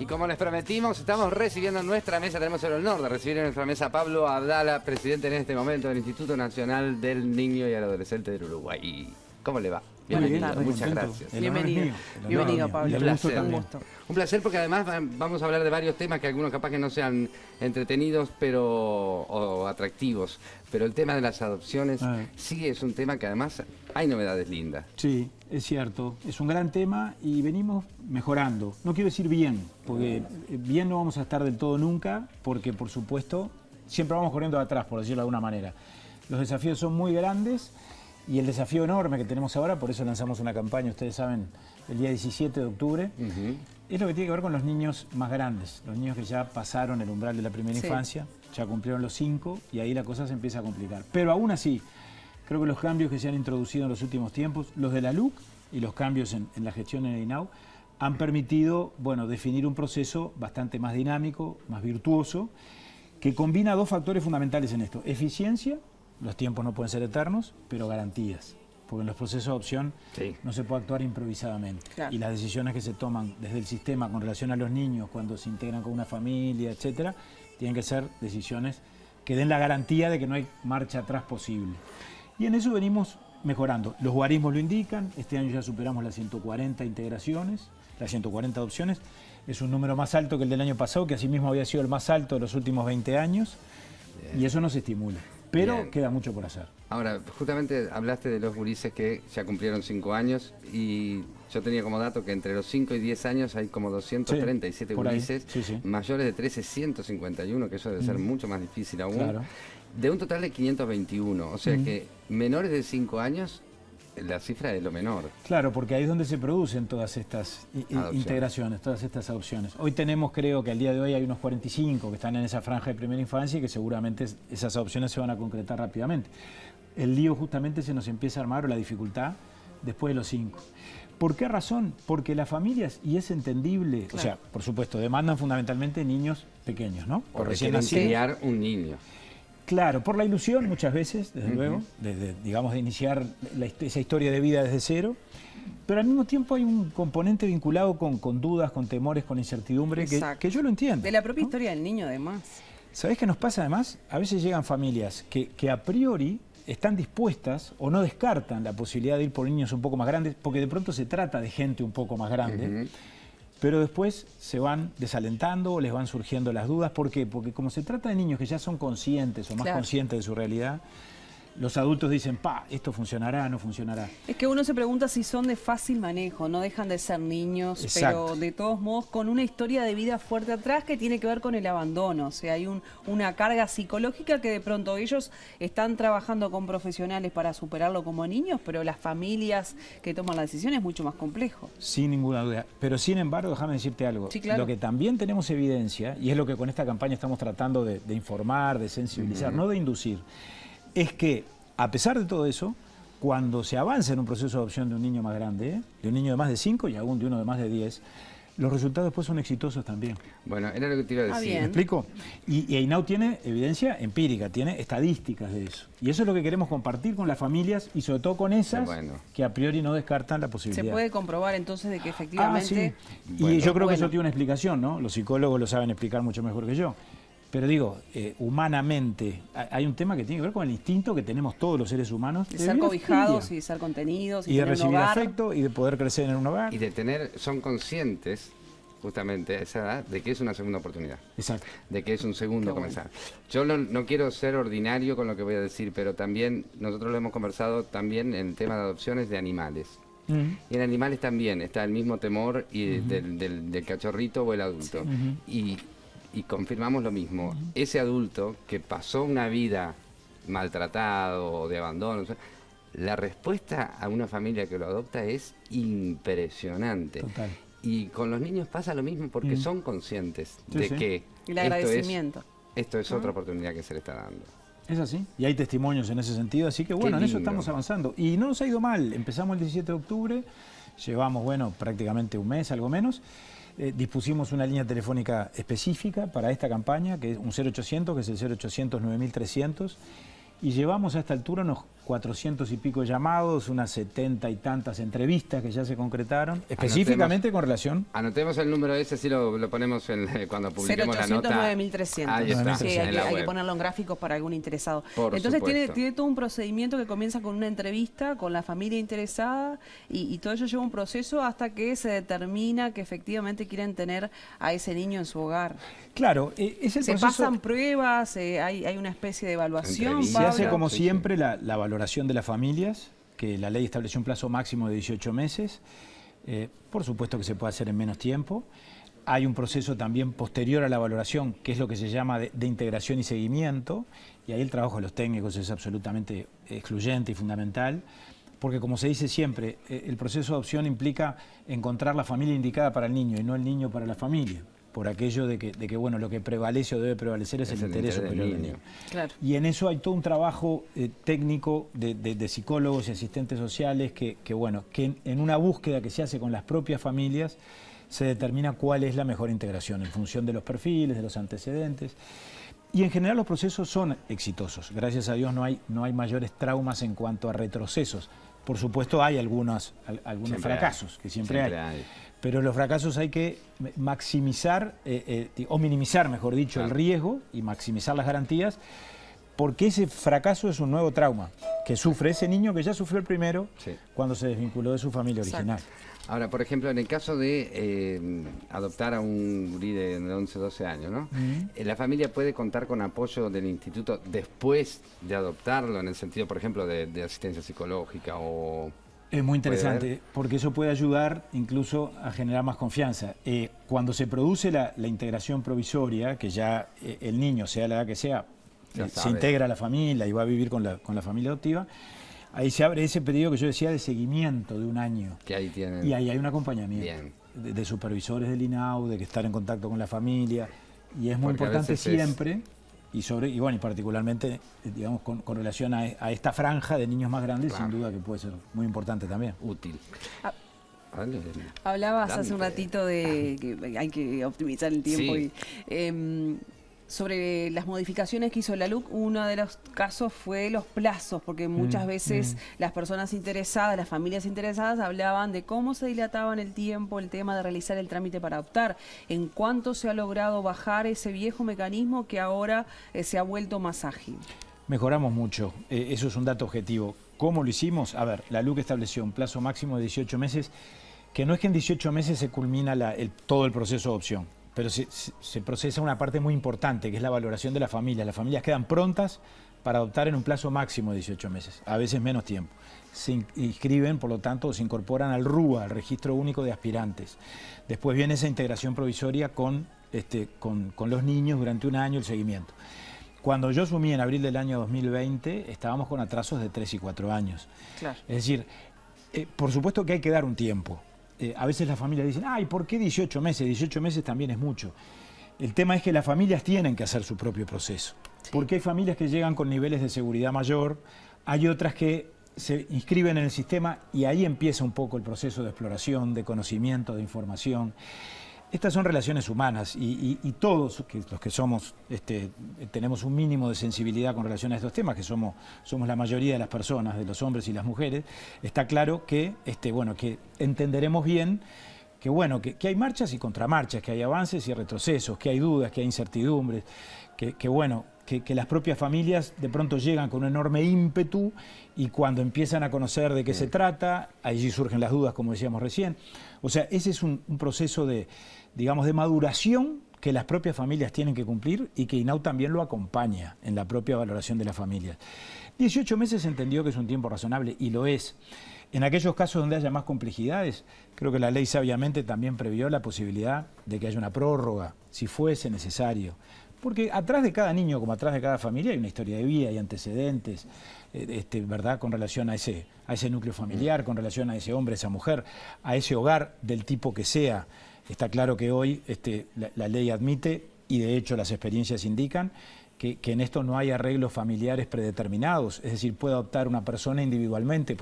como les prometimos, estamos recibiendo en nuestra mesa, tenemos el honor de recibir en nuestra mesa a Pablo Abdala, presidente en este momento del Instituto Nacional del Niño y el Adolescente del Uruguay. ¿Cómo le va? Bienvenido, muchas gracias. Bienvenido. Bienvenido, Pablo. Un gusto. Un placer porque además vamos a hablar de varios temas que algunos capaz que no sean entretenidos o atractivos, pero el tema de las adopciones sí es un tema que además hay novedades lindas. Sí, es cierto, es un gran tema y venimos mejorando. No quiero decir bien, porque bien no vamos a estar del todo nunca, porque por supuesto siempre vamos corriendo de atrás, por decirlo de alguna manera. Los desafíos son muy grandes. Y el desafío enorme que tenemos ahora, por eso lanzamos una campaña, ustedes saben, el día 17 de octubre, es lo que tiene que ver con los niños más grandes, los niños que ya pasaron el umbral de la primera infancia, ya cumplieron los 5 y ahí la cosa se empieza a complicar. Pero aún así, creo que los cambios que se han introducido en los últimos tiempos, los de la LUC y los cambios en la gestión en el INAU, han permitido, bueno, definir un proceso bastante más dinámico, más virtuoso, que combina dos factores fundamentales en esto: eficiencia. Los tiempos no pueden ser eternos, pero garantías. Porque en los procesos de adopción no se puede actuar improvisadamente. Claro. Y las decisiones que se toman desde el sistema con relación a los niños, cuando se integran con una familia, etcétera, tienen que ser decisiones que den la garantía de que no hay marcha atrás posible. Y en eso venimos mejorando. Los guarismos lo indican. Este año ya superamos las 140 integraciones, las 140 adopciones. Es un número más alto que el del año pasado, que asimismo había sido el más alto de los últimos 20 años. Bien. Y eso nos estimula. Pero bien, queda mucho por hacer. Ahora, justamente hablaste de los gurises que ya cumplieron 5 años y yo tenía como dato que entre los 5 y 10 años hay como 237 gurises, mayores de 13, 151, que eso debe ser mucho más difícil aún, de un total de 521, o sea que menores de 5 años, la cifra es lo menor. Claro, porque ahí es donde se producen todas estas integraciones, todas estas adopciones. Hoy tenemos, creo que al día de hoy hay unos 45 que están en esa franja de primera infancia y que seguramente esas adopciones se van a concretar rápidamente. El lío justamente se nos empieza a armar, o la dificultad, después de los 5. ¿Por qué razón? Porque las familias, y es entendible, o sea, por supuesto, demandan fundamentalmente niños pequeños, ¿no? O recién criar un niño. Claro, por la ilusión muchas veces, desde luego, digamos, de iniciar esa historia de vida desde cero, pero al mismo tiempo hay un componente vinculado con dudas, con temores, con incertidumbre, que yo lo entiendo. De la propia historia del niño, además. ¿Sabés qué nos pasa además? A veces llegan familias que a priori están dispuestas o no descartan la posibilidad de ir por niños un poco más grandes, porque de pronto se trata de gente un poco más grande, pero después se van desalentando o les van surgiendo las dudas. ¿Por qué? Porque como se trata de niños que ya son conscientes o más conscientes de su realidad, los adultos dicen, esto funcionará, no funcionará. Es que uno se pregunta si son de fácil manejo, no dejan de ser niños, pero de todos modos con una historia de vida fuerte atrás que tiene que ver con el abandono. O sea, hay una carga psicológica que de pronto ellos están trabajando con profesionales para superarlo como niños, pero las familias que toman la decisión es mucho más complejo. Sin ninguna duda. Pero sin embargo, déjame decirte algo. Sí, claro. Lo que también tenemos evidencia, y es lo que con esta campaña estamos tratando de informar, de sensibilizar, no de inducir, es que, a pesar de todo eso, cuando se avanza en un proceso de adopción de un niño más grande, de un niño de más de 5 y aún de uno de más de 10, los resultados después son exitosos también. Bueno, era lo que te iba a decir. ¿Me explico? Y INAU tiene evidencia empírica, tiene estadísticas de eso. Y eso es lo que queremos compartir con las familias y sobre todo con esas que a priori no descartan la posibilidad. Se puede comprobar entonces de que efectivamente... Y yo creo que eso tiene una explicación, ¿no? Los psicólogos lo saben explicar mucho mejor que yo. Pero digo, humanamente, hay un tema que tiene que ver con el instinto que tenemos todos los seres humanos. De ser cobijados y de ser contenidos. Y de recibir afecto y de poder crecer en un hogar. Y de son conscientes, justamente a esa edad, de que es una segunda oportunidad. Exacto. De que es un segundo comenzar. Yo no quiero ser ordinario con lo que voy a decir, pero también nosotros lo hemos conversado también en el tema de adopciones de animales. Y en animales también está el mismo temor del cachorrito o el adulto. Y confirmamos lo mismo, ese adulto que pasó una vida maltratado o de abandono, la respuesta a una familia que lo adopta es impresionante. Total. Y con los niños pasa lo mismo porque son conscientes de que el agradecimiento. Esto es otra oportunidad que se le está dando. Es así, y hay testimonios en ese sentido, así que bueno, en eso estamos avanzando. Y no nos ha ido mal, empezamos el 17 de octubre, llevamos, bueno, prácticamente un mes, algo menos. Dispusimos una línea telefónica específica para esta campaña, que es un 0800, que es el 0800 9300, y llevamos a esta altura unos 400 y pico llamados, unas 70 y tantas entrevistas que ya se concretaron, específicamente con relación... Anotemos el número ese, si lo ponemos cuando publiquemos 0800 la nota. 9300. Ahí está, sí, en hay que web. ponerlo en gráficos para algún interesado. Por Entonces supuesto. tiene todo un procedimiento que comienza con una entrevista con la familia interesada y todo ello lleva un proceso hasta que se determina que efectivamente quieren tener a ese niño en su hogar. Claro, es el Se proceso... pasan pruebas, hay una especie de evaluación. Se hace Pablo. como Sí, siempre la valoración de las familias, que la ley estableció un plazo máximo de 18 meses. Por supuesto que se puede hacer en menos tiempo. Hay un proceso también posterior a la valoración, que es lo que se llama de integración y seguimiento, y ahí el trabajo de los técnicos es absolutamente excluyente y fundamental, porque como se dice siempre, el proceso de adopción implica encontrar la familia indicada para el niño y no el niño para la familia, por aquello de que bueno, lo que prevalece o debe prevalecer es el interés superior del niño. Claro. Y en eso hay todo un trabajo técnico de psicólogos y asistentes sociales que en una búsqueda que se hace con las propias familias se determina cuál es la mejor integración en función de los perfiles, de los antecedentes. Y en general los procesos son exitosos. Gracias a Dios no hay mayores traumas en cuanto a retrocesos. Por supuesto hay algunos fracasos, que siempre hay. Pero los fracasos hay que maximizar, o minimizar, mejor dicho, el riesgo y maximizar las garantías, porque ese fracaso es un nuevo trauma que sufre ese niño que ya sufrió el primero cuando se desvinculó de su familia original. Ahora, por ejemplo, en el caso de adoptar a un gurí de 11, 12 años, ¿no? ¿La familia puede contar con apoyo del instituto después de adoptarlo, en el sentido, por ejemplo, de asistencia psicológica o...? Es muy interesante, porque eso puede ayudar incluso a generar más confianza. Cuando se produce la integración provisoria, que ya el niño, sea la edad que sea, se integra a la familia y va a vivir con la familia adoptiva, ahí se abre ese periodo que yo decía de seguimiento de un año. Que ahí tienen... Y ahí hay un acompañamiento de supervisores del INAU, de que estar en contacto con la familia. Y es muy importante siempre, y particularmente, digamos, con relación a esta franja de niños más grandes, sin duda que puede ser muy importante también. Útil. Hablabas hace un ratito de que hay que optimizar el tiempo y sobre las modificaciones que hizo la LUC, uno de los casos fue los plazos, porque muchas veces las personas interesadas, las familias interesadas hablaban de cómo se dilataba en el tiempo el tema de realizar el trámite para adoptar, en cuánto se ha logrado bajar ese viejo mecanismo que ahora se ha vuelto más ágil. Mejoramos mucho, eso es un dato objetivo. ¿Cómo lo hicimos? A ver, la LUC estableció un plazo máximo de 18 meses, que no es que en 18 meses se culmina todo el proceso de adopción, pero se procesa una parte muy importante, que es la valoración de la familia. Las familias quedan prontas para adoptar en un plazo máximo de 18 meses, a veces menos tiempo. Se inscriben, por lo tanto, se incorporan al RUA, al Registro Único de Aspirantes. Después viene esa integración provisoria con los niños durante un año, el seguimiento. Cuando yo asumí en abril del año 2020, estábamos con atrasos de 3 y 4 años. Claro. Es decir, por supuesto que hay que dar un tiempo. A veces las familias dicen, ay, ¿por qué 18 meses? 18 meses también es mucho. El tema es que las familias tienen que hacer su propio proceso. Porque hay familias que llegan con niveles de seguridad mayor, hay otras que se inscriben en el sistema y ahí empieza un poco el proceso de exploración, de conocimiento, de información. Estas son relaciones humanas y todos los que somos, tenemos un mínimo de sensibilidad con relación a estos temas, que somos la mayoría de las personas, de los hombres y las mujeres, está claro que, que entenderemos bien que hay marchas y contramarchas, que hay avances y retrocesos, que hay dudas, que hay incertidumbres, que las propias familias de pronto llegan con un enorme ímpetu y cuando empiezan a conocer de qué se trata, allí surgen las dudas, como decíamos recién. O sea, ese es un proceso de maduración que las propias familias tienen que cumplir y que INAU también lo acompaña en la propia valoración de las familias. 18 meses se entendió que es un tiempo razonable y lo es. En aquellos casos donde haya más complejidades, creo que la ley sabiamente también previó la posibilidad de que haya una prórroga, si fuese necesario. Porque atrás de cada niño, como atrás de cada familia, hay una historia de vida, hay antecedentes, ¿verdad? Con relación a ese núcleo familiar, con relación a ese hombre, esa mujer, a ese hogar del tipo que sea. Está claro que hoy la ley admite, y de hecho las experiencias indican, que en esto no hay arreglos familiares predeterminados, es decir, puede adoptar una persona individualmente,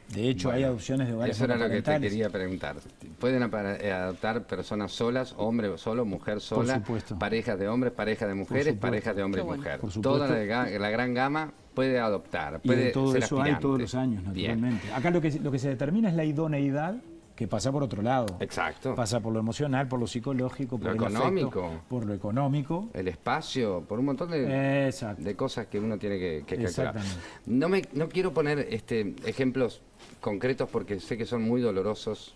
de hecho hay adopciones de hogares monoparentales. Eso era lo que te quería preguntar. ¿Pueden adoptar personas solas, hombre solo, mujer sola, parejas de hombres, parejas de mujeres, parejas de hombre y mujer? Toda la gran gama puede adoptar, y puede de todo ser eso aspirante. hay todos los años, naturalmente. Bien. Acá lo que se determina es la idoneidad, que pasa por otro lado. Exacto. Pasa por lo emocional, por lo psicológico, por Lo el económico. afecto, por lo económico. El espacio, por un montón de cosas que uno tiene que calcular. Exactamente. No quiero poner ejemplos concretos porque sé que son muy dolorosos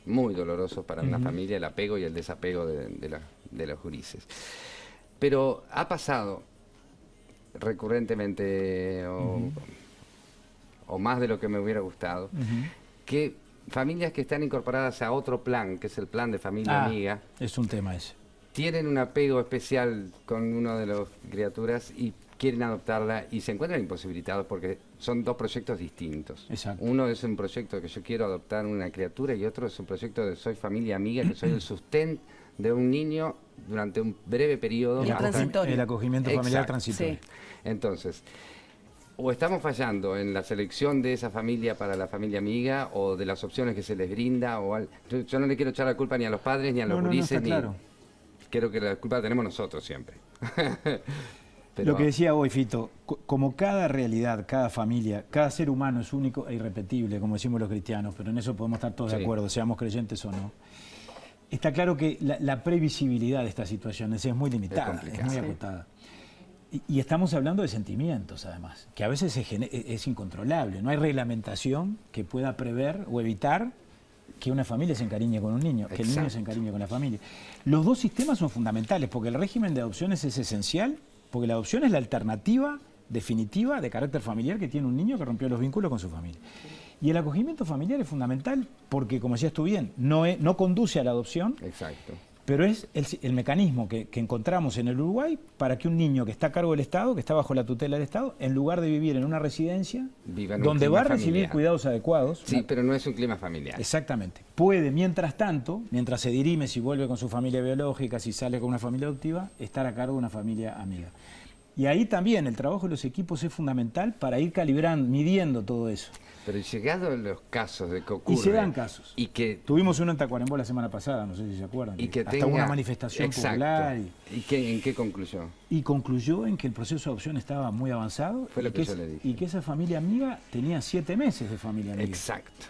para una familia, el apego y el desapego de los gurises. Pero ha pasado recurrentemente o más de lo que me hubiera gustado, que familias que están incorporadas a otro plan, que es el plan de familia amiga, es un tema ese. tienen un apego especial con una de las criaturas y quieren adoptarla y se encuentran imposibilitados porque son dos proyectos distintos. Exacto. Uno es un proyecto que yo quiero adoptar una criatura y otro es un proyecto de soy familia amiga, que soy el sustento de un niño durante un breve periodo. Y El acogimiento familiar Exacto. transitorio. Sí. Entonces, o estamos fallando en la selección de esa familia para la familia amiga o de las opciones que se les brinda. Yo no le quiero echar la culpa ni a los padres ni a los gurises. está claro. Creo que la culpa la tenemos nosotros siempre. Pero, lo que decía hoy, Fito, como cada realidad, cada familia, cada ser humano es único e irrepetible, como decimos los cristianos, pero en eso podemos estar todos de acuerdo, seamos creyentes o no. Está claro que la previsibilidad de estas situaciones es muy limitada, es muy acotada. Y estamos hablando de sentimientos, además, que a veces es incontrolable. No hay reglamentación que pueda prever o evitar que una familia se encariñe con un niño, que el niño se encariñe con la familia. Los dos sistemas son fundamentales, porque el régimen de adopciones es esencial, porque la adopción es la alternativa definitiva de carácter familiar que tiene un niño que rompió los vínculos con su familia. Y el acogimiento familiar es fundamental porque, como decías tú bien, no conduce a la adopción. Exacto. Pero es el mecanismo que encontramos en el Uruguay para que un niño que está a cargo del Estado, que está bajo la tutela del Estado, en lugar de vivir en una residencia donde va a recibir cuidados adecuados. Sí, pero no es un clima familiar. Exactamente. Puede, mientras tanto, mientras se dirime si vuelve con su familia biológica, si sale con una familia adoptiva, estar a cargo de una familia amiga. Y ahí también el trabajo de los equipos es fundamental para ir calibrando, midiendo todo eso. Pero llegado a los casos de que ocurre... Y se dan casos. Y que, tuvimos uno en Tacuarembó la semana pasada, no sé si se acuerdan. Y que hasta tenga una manifestación popular. ¿En qué concluyó? Y concluyó en que el proceso de adopción estaba muy avanzado. Fue lo que yo le dije. Y que esa familia amiga tenía 7 meses de familia amiga. Exacto.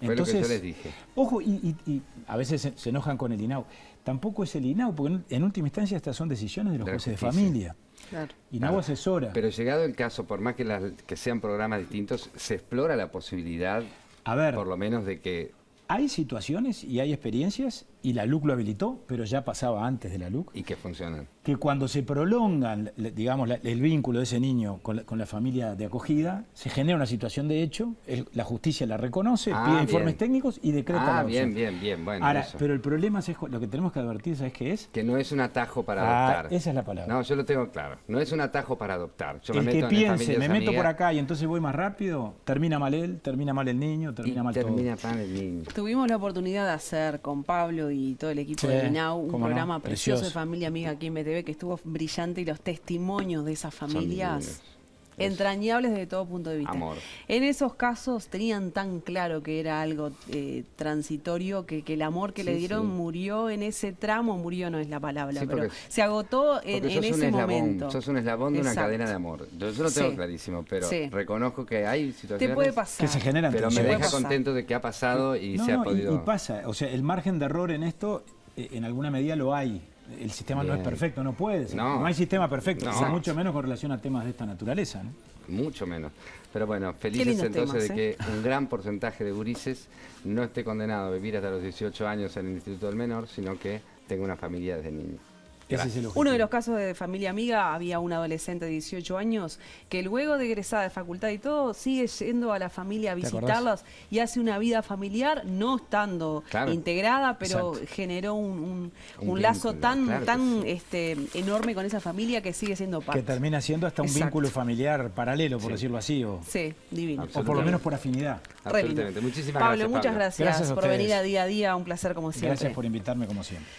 Fue lo que yo les dije. Ojo, y a veces se enojan con el INAU. Tampoco es el INAU, porque en última instancia estas son decisiones de los jueces de familia. Claro. INAU asesora. Pero llegado el caso, por más que sean programas distintos, se explora la posibilidad, por lo menos, de que... Hay situaciones y hay experiencias, y la LUC lo habilitó, pero ya pasaba antes de la LUC. Y que funcionan. Que cuando se prolongan, digamos, el vínculo de ese niño con la familia de acogida, se genera una situación de hecho, la justicia la reconoce, pide informes técnicos y decreta la adopción. Bien. Bueno, ahora, pero el problema es, lo que tenemos que advertir, ¿sabes qué es? Que no es un atajo para adoptar. Esa es la palabra. No, yo lo tengo claro. No es un atajo para adoptar. Yo el me que meto piense, me meto por acá y entonces voy más rápido, termina mal él, termina mal el niño, termina mal todo. Termina mal el niño. Tuvimos la oportunidad de hacer con Pablo y todo el equipo de INAU un programa precioso de Familia Amiga aquí en BTV que estuvo brillante, y los testimonios de esas familias entrañables desde todo punto de vista. Amor. En esos casos tenían tan claro que era algo transitorio, que el amor que le dieron murió en ese tramo. Murió no es la palabra, pero se agotó en ese momento. Sos un eslabón de una cadena de amor. Yo lo tengo clarísimo, pero reconozco que hay situaciones que se generan, pero me deja contento de que ha pasado y se ha podido... Y pasa, o sea, el margen de error en esto en alguna medida lo hay. El sistema no es perfecto, no puede ser. No hay sistema perfecto, mucho menos con relación a temas de esta naturaleza, ¿no? Mucho menos. Pero bueno, felices entonces de que un gran porcentaje de gurises no esté condenado a vivir hasta los 18 años en el Instituto del Menor, sino que tenga una familia desde niño. Uno de los casos de Familia Amiga, había un adolescente de 18 años que luego de egresada de facultad y todo, sigue yendo a la familia a visitarlos y hace una vida familiar, no estando integrada, pero generó un lazo tan enorme con esa familia que sigue siendo parte. Que termina siendo hasta un vínculo familiar paralelo, por decirlo así. Sí, divino. O por lo menos por afinidad. Absolutamente. Muchísimas Pablo, gracias, muchas gracias por venir a Día a Día, un placer como siempre. Gracias por invitarme como siempre.